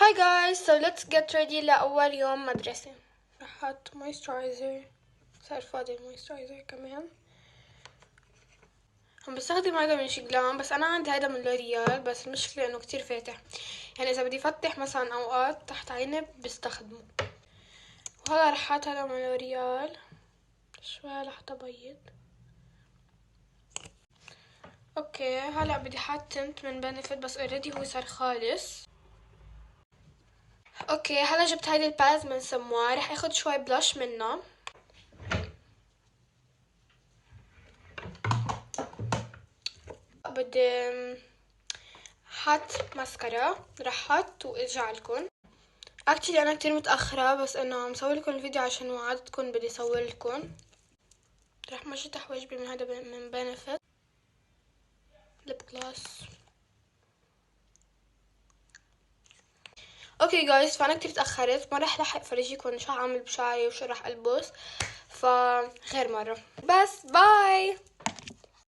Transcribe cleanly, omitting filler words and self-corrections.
Hi guys, so let's get ready لأول يوم مدرسة. رح أحط moisturizer، صار فاضي moisturizer كمان. هم بستخدم هذا من شيغلام، بس أنا عندي هذا من لوريال، بس المشكلة إنه كتير فاتح، يعني إذا بدي فتح مثلا أوقات تحت عيني بستخدمه. وهلا رح أحط هذا من لوريال شوي لحتى بيض. اوكي هلا بدي حط تنت من بنفيت، بس اوريدي هو صار خالص. اوكي هلا جبت هيدي البالز من سموار، رح اخد شوي بلاش منها. بدي حط ماسكارا، رح حط وارجع لكم. اكشلي انا كتير متاخره، بس انه عم سوي لكم الفيديو عشان وعدتكم بدي اسوي لكم. رح مشي تحويجبي من هذا من بنفيت ليب جلاس. اوكي جايز، فانا كتير تاخرت، ما رح لحق فرجيكم شو اعمل بشعري وشو رح البس، فغير مره. بس باي.